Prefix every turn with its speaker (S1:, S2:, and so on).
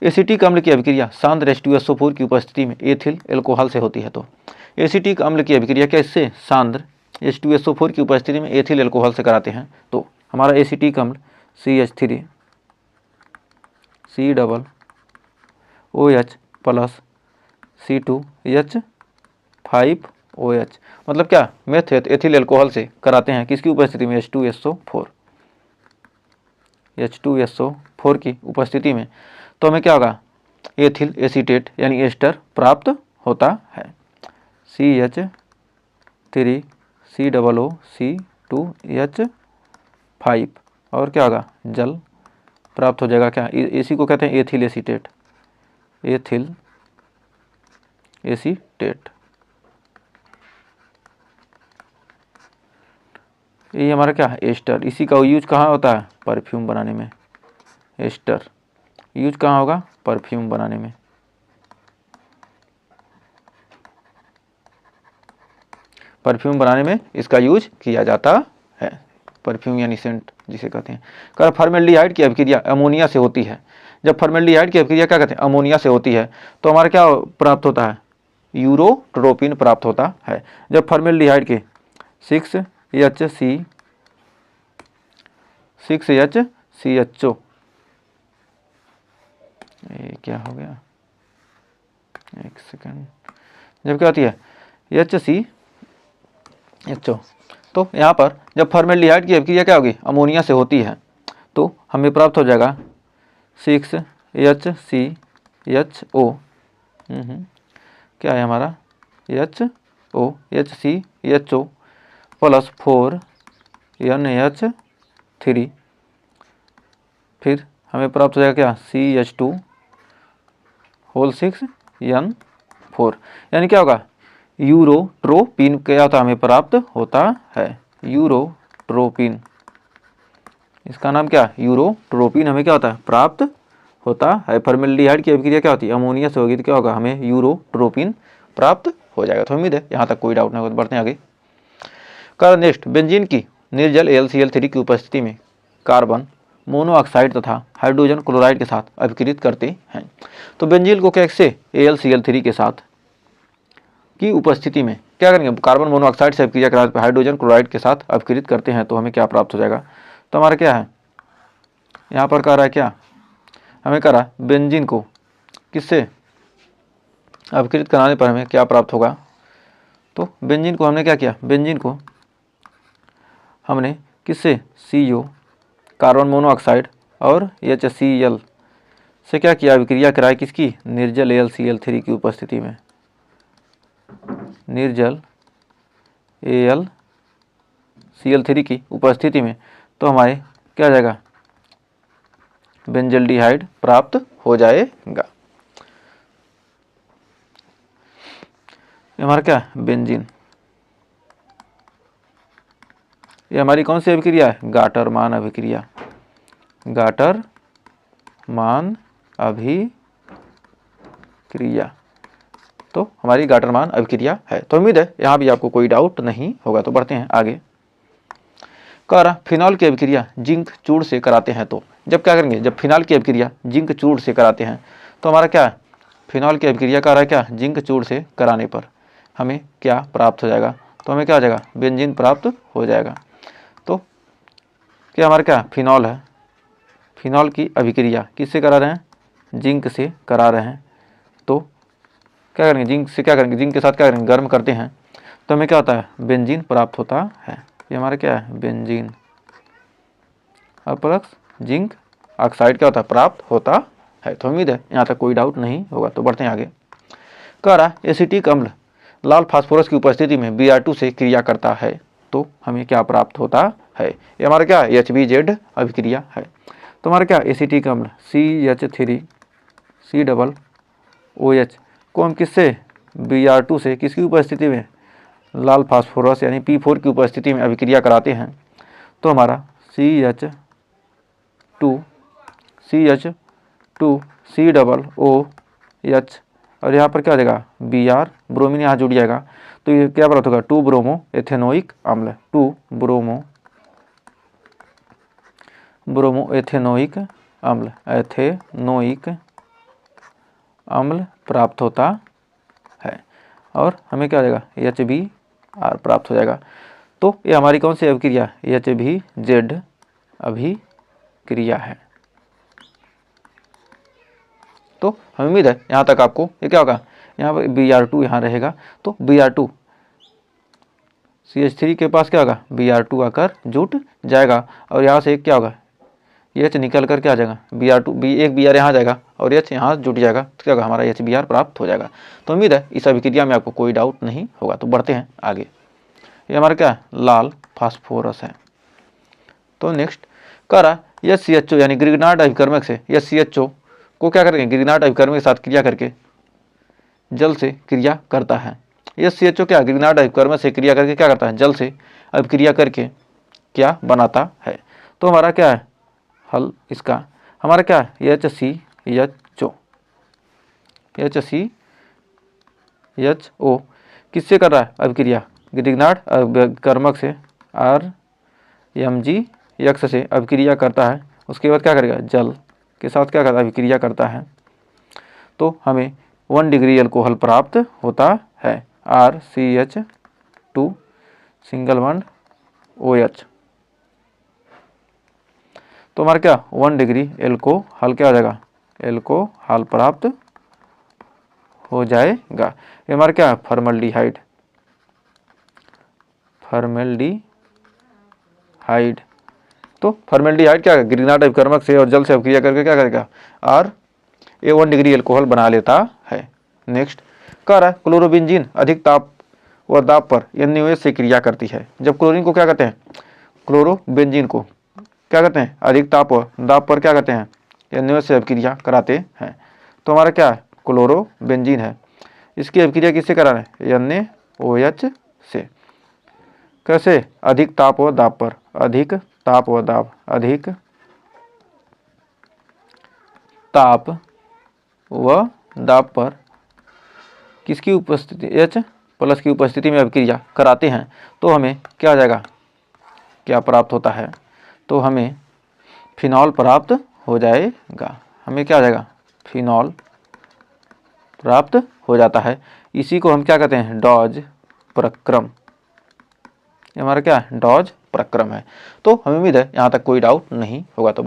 S1: Acetic अम्ल की अभिक्रिया सांद्र H2SO4 की उपस्थिति में एथिल एल्कोहल से होती है। तो एसिटिक अम्ल की अभिक्रिया क्या इससे सांद्र H2SO4 की उपस्थिति में एथिल एल्कोहल से कराते हैं। तो हमारा एसिटिक अम्ल CH3 COOH प्लस C2H5OH मतलब क्या मेथ एथिल एल्कोहल से कराते हैं किसकी उपस्थिति में H2SO4 की उपस्थिति में। तो हमें क्या होगा एथिल एसीटेट यानी एस्टर प्राप्त होता है CH3COOC2H5 और क्या होगा जल प्राप्त हो जाएगा। क्या इसी को कहते हैं एथिल एसीटेट। ये हमारा क्या है एस्टर। इसी का यूज कहाँ होता है परफ्यूम बनाने में। एस्टर यूज कहाँ होगा परफ्यूम बनाने में। परफ्यूम बनाने में इसका यूज किया जाता है। परफ्यूम यानी सेंट जिसे कहते हैं। कर फॉर्मेल्डिहाइड की अभिक्रिया अमोनिया से होती है। जब फॉर्मेल्डिहाइड की अभिक्रिया क्या कहते हैं अमोनिया से होती है तो हमारा क्या प्राप्त होता है यूरोट्रोपिन प्राप्त होता है। जब फॉर्मेल्डिहाइड के 6HCHO ये क्या हो गया एक सेकंड। जब क्या होती है HCHO तो यहाँ पर जब फॉर्मेल्डिहाइड की अभिक्रिया क्या होगी अमोनिया से होती है तो हमें प्राप्त हो जाएगा 6HCHO क्या है हमारा HCHO प्लस 4NH3 फिर हमें प्राप्त हो जाएगा क्या CH2 6N4 यानी क्या होगा यूरोट्रोपिन क्या होता है हमें प्राप्त होता है यूरोट्रोपिन। इसका नाम क्या यूरोट्रोपिन हमें क्या होता है प्राप्त होता है। फॉर्मेल्डिहाइड की अभिक्रिया क्या होती है अमोनिया से होगी तो क्या होगा हमें यूरोट्रोपिन प्राप्त हो जाएगा। तो उम्मीद है यहाँ तक कोई डाउट नहीं होगा। बढ़ते हैं आगे। कर नेक्स्ट बेंजीन की निर्जल AlCl3 की उपस्थिति में कार्बन मोनोऑक्साइड तथा हाइड्रोजन क्लोराइड के साथ अभिक्रित करते हैं। तो बेंजीन को कैसे AlCl3 के साथ की उपस्थिति में क्या करेंगे कार्बन मोनोऑक्साइड से अभिक्रिया कराते हाइड्रोजन क्लोराइड के साथ अभिक्रित करते हैं तो हमें क्या प्राप्त हो जाएगा। तो हमारा क्या है यहाँ पर कह रहा है क्या हमें कह रहा है बेंजीन को किससे अभिक्रित कराने पर हमें क्या प्राप्त होगा। तो बेंजीन को हमने क्या किया बेंजीन को हमने किससे CO कार्बन मोनोऑक्साइड और HCl से क्या किया अभिक्रिया कराई किसकी निर्जल AlCl3 की उपस्थिति में। निर्जल AlCl3 की उपस्थिति में तो हमारे क्या जाएगा बेंजल्डिहाइड प्राप्त हो जाएगा। हमारा क्या बेंजीन ये हमारी कौन सी अभिक्रिया है गाटरमान अभिक्रिया। गाटरमान अभिक्रिया तो हमारी गाटरमान अभिक्रिया है। तो उम्मीद है यहाँ भी आपको कोई डाउट नहीं होगा। तो बढ़ते हैं आगे। कह रहा फिनॉल की अभिक्रिया जिंक चूर्ण से कराते हैं तो जब क्या करेंगे जब फिनॉल की अभिक्रिया जिंक चूर्ण से कराते हैं तो हमारा क्या फिनॉल की अभिक्रिया कर रहा है क्या जिंक चूर्ण से कराने पर हमें क्या प्राप्त हो जाएगा। तो हमें क्या हो जाएगा बेंजीन प्राप्त हो जाएगा। तो क्या हमारा क्या फिनॉल है फिनॉल की अभिक्रिया किससे करा रहे हैं जिंक से करा रहे हैं। तो क्या करेंगे जिंक से क्या करेंगे जिंक के साथ क्या करेंगे गर्म करते हैं तो हमें क्या होता है बेंजीन प्राप्त होता है। ये हमारा क्या है बेंजीन और प्लस जिंक ऑक्साइड क्या होता है प्राप्त होता है। तो उम्मीद है यहाँ तक कोई डाउट नहीं होगा। तो बढ़ते हैं आगे। कह रहा एसिटिक अम्ल लाल फास्फोरस की उपस्थिति में Br2 से क्रिया करता है तो हमें क्या प्राप्त होता है। ये हमारा क्या HBZ अभिक्रिया है। तो हमारा क्या एसिटिक अम्ल CH3COOH को हम किससे Br2 से किसकी उपस्थिति में लाल फास्फोरस यानी P4 की उपस्थिति में अभिक्रिया कराते हैं तो हमारा CH2COOH और यहाँ पर क्या हो जाएगा Br ब्रोमीन यहाँ जुड़ जाएगा तो ये क्या प्राप्त होगा 2 ब्रोमो एथेनोइक अम्ल 2 ब्रोमो एथेनोइक अम्ल अम्ल प्राप्त होता है। और हमें क्या हो जाएगा, HBr प्राप्त हो जाएगा। तो ये हमारी कौन सी अभिक्रिया, HBZ अभिक्रिया है। तो हमें उम्मीद है यहाँ तक आपको ये क्या होगा, यहाँ पर Br2 यहाँ रहेगा, तो Br2 CH3 के पास क्या होगा, Br2 आकर जुट जाएगा और यहाँ से क्या होगा, H निकल कर क्या आ जाएगा, Br2 एक Br यहाँ जाएगा और H यहाँ जुट जाएगा, तो क्या होगा, हमारा HBr प्राप्त हो जाएगा। तो उम्मीद है इस अभिक्रिया में आपको कोई डाउट नहीं होगा। तो बढ़ते हैं आगे। ये हमारा क्या है, लाल फास्फोरस है। तो नेक्स्ट कह रहा है CHO यानी ग्रिग्नार्ड अभिकर्मक से CHO को क्या करेंगे, ग्रिग्नार्ड अभिकर्मक के साथ क्रिया करके जल से क्रिया करता है। CHO क्या ग्रिग्नार्ड अभिकर्मक से क्रिया करके क्या करता है, जल से अभिक्रिया करके क्या बनाता है। तो हमारा क्या है हल इसका, हमारा क्या है HCHO किससे कर रहा है अभिक्रिया, ग्रिग्नार्ड अभिकर्मक से RMgX से अभिक्रिया करता है। उसके बाद क्या करेगा, जल के साथ क्या करता है, अभिक्रिया करता है। तो हमें 1 डिग्री अल्कोहल प्राप्त होता है, RCH2 सिंगल बॉन्ड OH। तो हमारा क्या 1 डिग्री एल्कोहल क्या हो जाएगा, एल्कोहल प्राप्त हो जाएगा। ये हमारा क्या फॉर्मल्डिहाइड, तो फॉर्मल्डिहाइड क्या है, ग्रिग्नार्ड अभिकर्मक से और जल से अभिक्रिया करके क्या करेगा, ये 1 डिग्री एल्कोहल बना लेता है। नेक्स्ट कह रहा है क्लोरोबेंजीन अधिक ताप व दाब पर NaOH से क्रिया करती है। जब क्लोरीन को क्या कहते हैं, क्लोरोबेंजीन को क्या कहते हैं, अधिक ताप व दाब पर क्या कहते हैं, NaOH से अभिक्रिया कराते हैं। तो हमारा क्या है क्लोरोबेंजीन है, इसकी अभिक्रिया किससे करा रहे हैं, NaOH से। कैसे, अधिक ताप व दाब पर, अधिक ताप व दाब, अधिक ताप व दाब पर किसकी उपस्थिति, H+ की उपस्थिति में अभिक्रिया कराते हैं। तो हमें क्या आ जाएगा, क्या प्राप्त होता है, तो हमें फिनॉल प्राप्त हो जाएगा। हमें क्या आ जाएगा, फिनॉल प्राप्त हो जाता है। इसी को हम क्या कहते हैं, डॉज प्रक्रम। ये हमारा क्या है, डॉज प्रक्रम है। तो हमें उम्मीद है यहाँ तक कोई डाउट नहीं होगा। तो